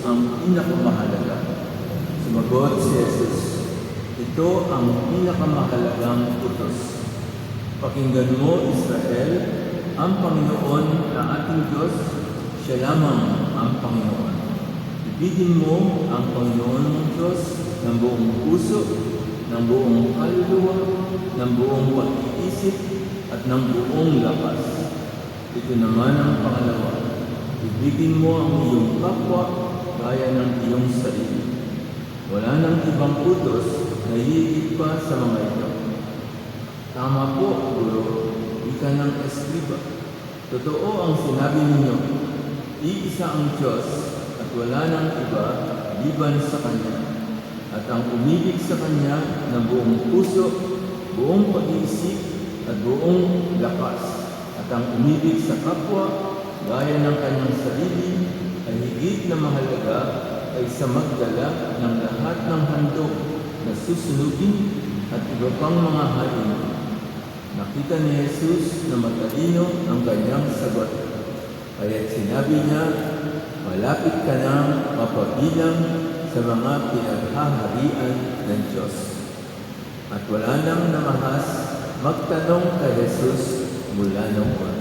ang pinakamahalaga? Sumagot si Jesus, ito ang pinakamahalagang utos. Pakinggan mo, Israel, ang Panginoon na ating Diyos, siya lamang ang Panginoon. Ibigin mo ang Panginoon mong Diyos ng buong puso, ng buong kaluluwa, ng buong pag-iisip, at ng buong lakas. Ito naman ang pangalawa. Ibigin mo ang iyong kapwa gaya ng iyong sarili. Wala nang ibang utos na higit pa sa mga ito. Tama po, Guro, ika ng eskriba. Totoo ang sinabi ninyo, iisa ang Diyos at wala nang iba liban sa Kanya. At ang umibig sa Kanya ng buong puso, buong pag-iisip at buong lakas. At ang umibig sa kapwa gaya ng kanyang sarili ay higit na mahalaga kaysa magdala ng lahat ng handog na susunugin at iba pang mga hain. Nakita ni Jesus na matalino ang kanyang sagot. Kaya't sinabi niya, malapit ka nang mapabilang sa mga pinaghaharian ng Diyos. At wala nang namahas magtanong kay Jesus mula noon.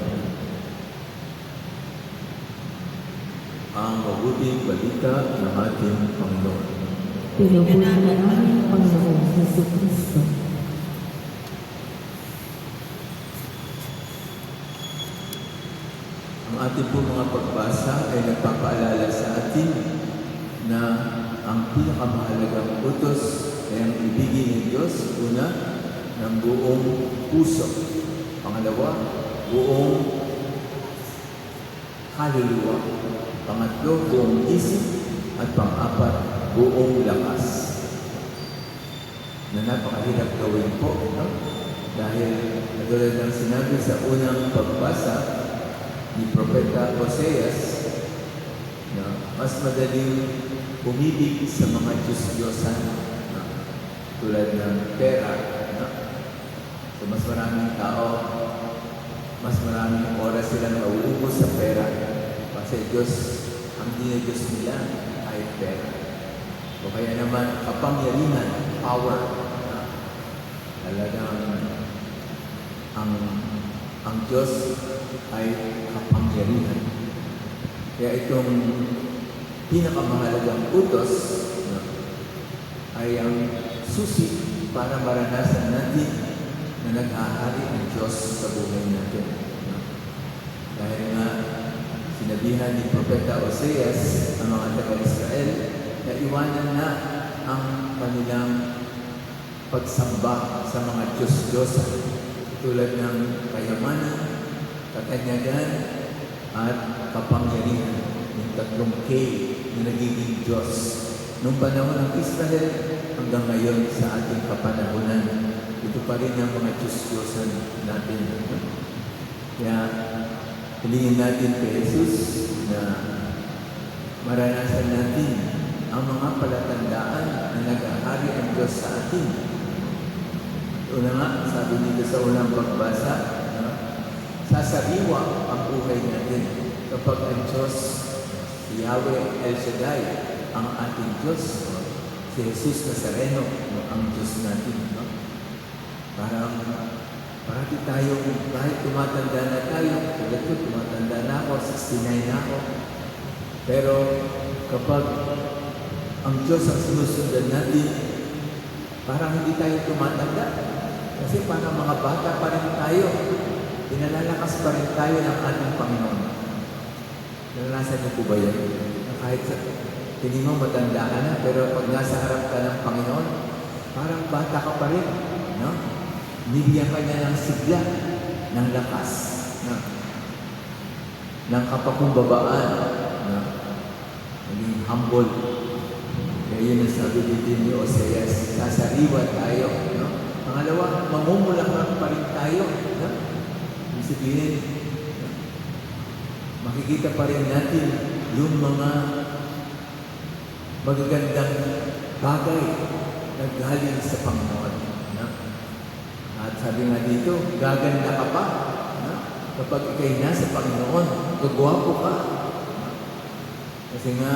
Ang mabuting balita ng ating Panginoon. Pinupuri namin, Panginoon Jesucristo. Ang ating po mga pagbasa ay nagpapaalala sa atin na ang pinakamahalagang utos ay ang ibigin ng Diyos, una, ng buong puso. Pangalawa, buong kaluluwa. Pangatlo, buong isip. At pang-apat, buong lakas. Na napakahirap gawin po, no? Dahil katulad ng sinabi sa unang pagbasa ni Propeta Oseas, na mas madaling umibig sa mga Diyos-Diyosan, no? Tulad ng pera, no? So mas maraming tao, mas maraming oras silang nauubos sa pera. Kasi Diyos, ang dinadiyos nila ay pera. O kaya naman, kapangyarihan, power. Talagang ang Diyos ay kapangyarihan. Kaya itong pinakamahalagang utos ay ang susi para maranasan natin na nag-ahari ang Diyos sa buhay natin. Dahil nga, sinabihan ni Propeta Oseas ang mga taga-Israel na iwanan na ang kanilang pagsamba sa mga Diyos-Diyosan tulad ng kayamanan, katanyagan, at kapangyarihan ng tatlong K na nagiging Diyos noong panahon ng Israel hanggang ngayon sa ating kapanahunan. Ito pa rin ang mga Diyos-Diyosan natin. Kaya hilingin natin kay Jesus na maranasan natin ang mga palatandaan na nag-ahari ang Diyos sa atin. Una nga, sabi nito sa unang pagbasa, sasariwa ang buhay natin kapag ang Diyos, si Yahweh El Shaddai, ang ating Diyos, si Jesus Nazareno, ang Diyos natin. Parati tayong, kahit tumatanda na tayo, tulad ko, tumatanda na ako, 69 na ako. Pero kapag ang Diyos ang sinusundan natin, parang hindi tayo tumatanda. Kasi parang mga bata pa rin tayo. Pinalalakas pa rin tayo ng ating Panginoon. Naranasan niyo po ba yun? Kahit sa tingin mo matanda ka na, pero pag nasa harap ka ng Panginoon, parang bata ka pa rin. No? Nibigyan ka niya ng sigla, ng lakas, ng kapakumbabaan, naging humble. Kaya yun ang sabi dito ni Oseas, sasariwa tayo. No? Pangalawa, mamumulakan pa rin tayo. No? Ibig sabihin, makikita pa rin natin yung mga magagandang bagay na galing sa Panginoon. No? At sabi nga dito, gaganda ka pa. No? Kapag ikay nasa Panginoon, gagwapo ka. Kasi nga,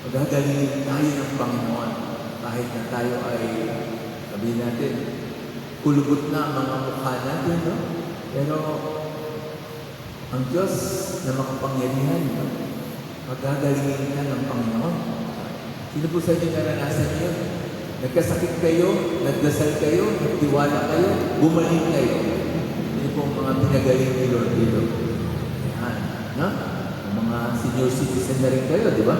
Magagalingin tayo ng Panginoon kahit na tayo ay, sabihin natin, kulubot na ang mga mukha natin, no? Pero ang Diyos na makapangyarihan, no? Magagalingin ka ng Panginoon. Sino po sa inyo naranasan niyo? Nagkasakit kayo, nagdasal kayo, nagtiwala kayo, gumaling kayo. Yun po ang mga pinagaling ni Lord dito. Yan, no? Ang mga senior citizen na rin kayo, di ba?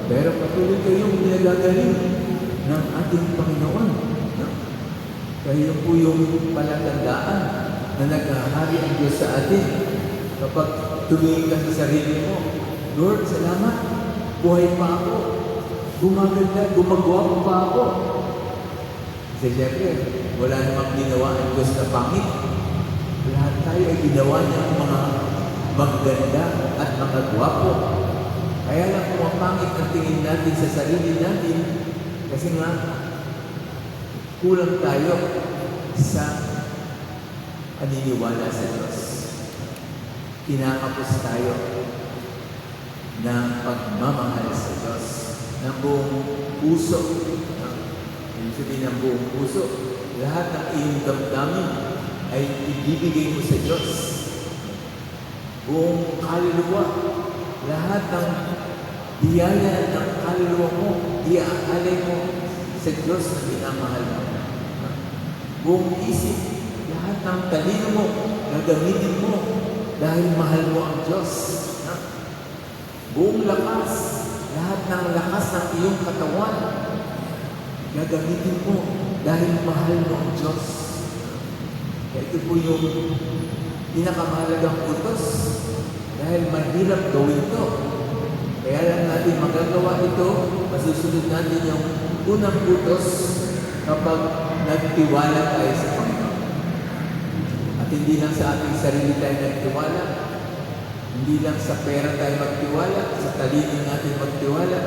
Pero patuloy kayong pinagagaling ng ating Panginoon. No? Kaya po yung palatandaan na naghahari ang Diyos sa atin. Kapag tumingin ka sa sarili mo, Lord, salamat, buhay pa ako. Gumaganda, gumagawa pa ako. Kasi siyempre, wala namang ginawa ang Diyos na pangit. Lahat tayo ay ginawa niya ang mga maganda at mga gwapo. Kaya lang pumapangit ang tingin natin sa sarili natin kasi nga kulang tayo sa paniniwala sa Diyos. Kinakapos tayo ng pagmamahal sa Diyos ng buong puso. Ibig sabihin ng buong puso, lahat ng iyong damdamin ay ibibigay mo sa Diyos. Buong kaluluwa, lahat ng biyaya ng kaluluwa mo, iaalay mo sa Diyos na minamahal mo. Buong isip, lahat ng talino mo, gagamitin mo dahil mahal mo ang Diyos. Buong lakas, lahat ng lakas ng iyong katawan, gagamitin mo dahil mahal mo ang Diyos. Kaya ito po yung pinakamahalagang utos dahil mahirap gawin ito. Kaya lang natin magagawa ito, masusunod natin yung unang utos kapag nagtiwala tayo sa Panginoon. At hindi lang sa ating sarili tayo nagtiwala, hindi lang sa pera tayo magtiwala, sa talino natin magtiwala,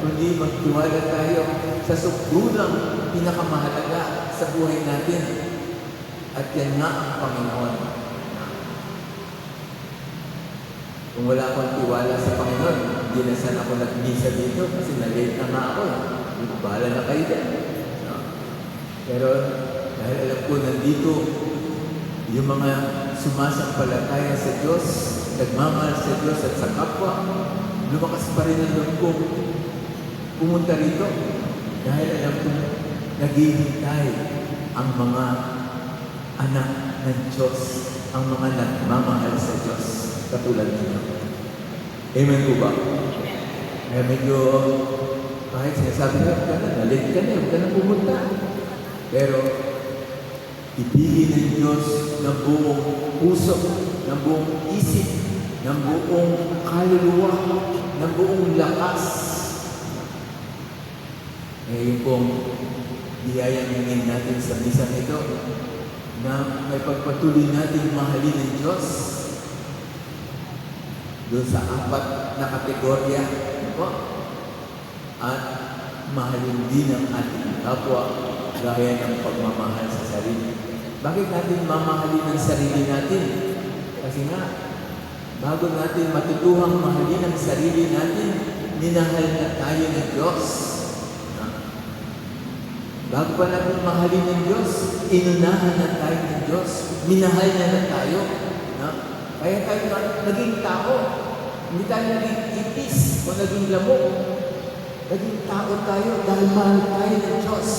kundi magtiwala tayo sa sukdulang pinakamahalaga sa buhay natin. At yan nga ang Panginoon. Kung wala akong tiwala sa Panginoon, hindi na sana ako nag-misa dito kasi na-late na nga ako. Bahala na kayo dyan. No? Pero dahil alam ko nandito yung mga sumasampalataya sa Diyos, nagmamahal sa Diyos at sa kapwa, lumakas pa rin ang loob kong pumunta rito dahil alam ko naghihintay ang mga anak ng Diyos, ang mga nagmamahal sa Diyos, katulad ninyo. Amen po ba? Kaya medyo, kahit sinasabi ka na, nalit ka na, huwag ka na pumunta. Pero, ibigin ng Diyos ng buong puso, ng buong isip, ng buong kaluluwa, ng buong lakas. Ngayon pong biyayang hingin natin sa misang ito na may pagpatuloy natin mahalin ng Diyos doon sa 4 na kategorya, at mahalin din ang ating kapwa gaya ng pagmamahal sa sarili. Bakit natin mamahalin ang sarili natin? Kasi nga, bago natin matutuhang mahalin ang sarili natin, minahal na tayo ng Diyos. Bago pa natin mahalin ng Diyos, inunahan na tayo ng Diyos. Minahal na tayo. Kaya tayo naging tao. Hindi tayo naging itis o naging lamok. Naging tao tayo dahil mahal tayo ng Diyos.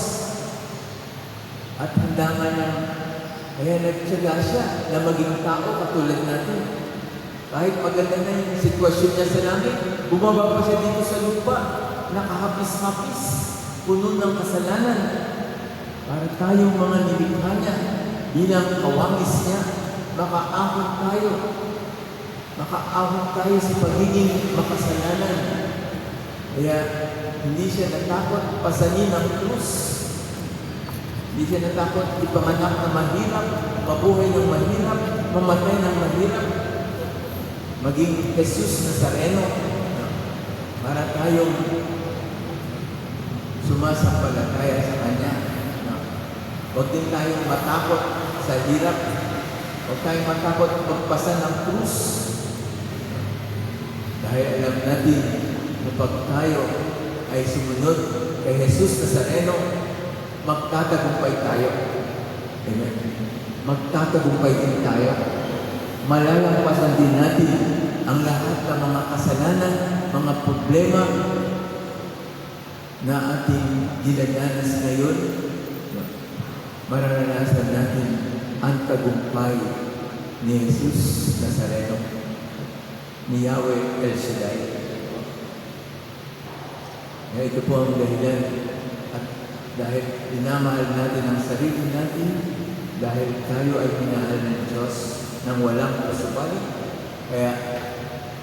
At handa nga niya, kaya nagtyaga siya na maging tao katulad natin. Kahit maganda na yung sitwasyon niya sa langit, bumaba pa siya dito sa lupa, nakahapis-hapis, puno ng kasalanan. Para tayong mga nilikha niya, bilang kawangis niya, makaahon tayo. Makaahon tayo sa pagiging makasalanan. Kaya hindi siya natakot pasanin ng krus. Hindi siya natakot ipanganak na mahirap, mabuhay ng mahirap, mamatay ng mahirap. Maging Jesus Nazareno para tayong sumasampalataya sa Kanya. Huwag din tayong matakot sa hirap. Huwag tayong matakot magpasa ng krus. Dahil alam natin na pag tayo ay sumunod kay Jesus Nazareno, magtatagumpay tayo. Amen. Magtatagumpay din tayo. Malalampasan din natin ang lahat ng mga kasalanan, mga problema na ating dinadanas ngayon. Mararanasan natin ang tagumpay ni Jesus Nazareno, ni Yahweh El Shaddai. Kaya ito po ang dahilan, at dahil dinamahal natin ang sarili natin, dahil tayo ay minahal ng Diyos nang walang kasubali, kaya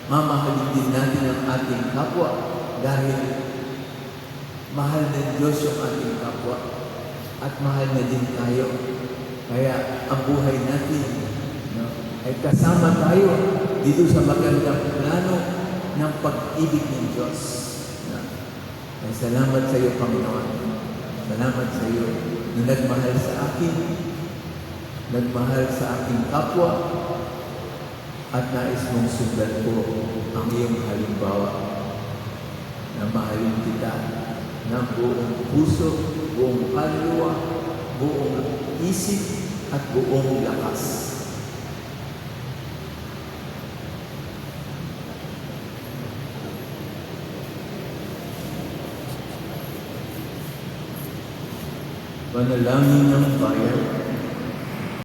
mamahalin din natin ang ating kapwa dahil mahal ng Diyos yung ating kapwa at mahal na din tayo. Kaya ang buhay natin, no, ay kasama tayo dito sa magandang plano ng pag-ibig ng Diyos. No? Ay salamat sa iyo, Panginoon. Salamat sa iyo na nagmahal sa akin, nagmahal sa aking kapwa, at nais mong sundan ko ang iyong halimbawa na mahalin kita ng buong puso, buong kaluluwa, buong isip, at buong lakas. Panalangin ng bayan.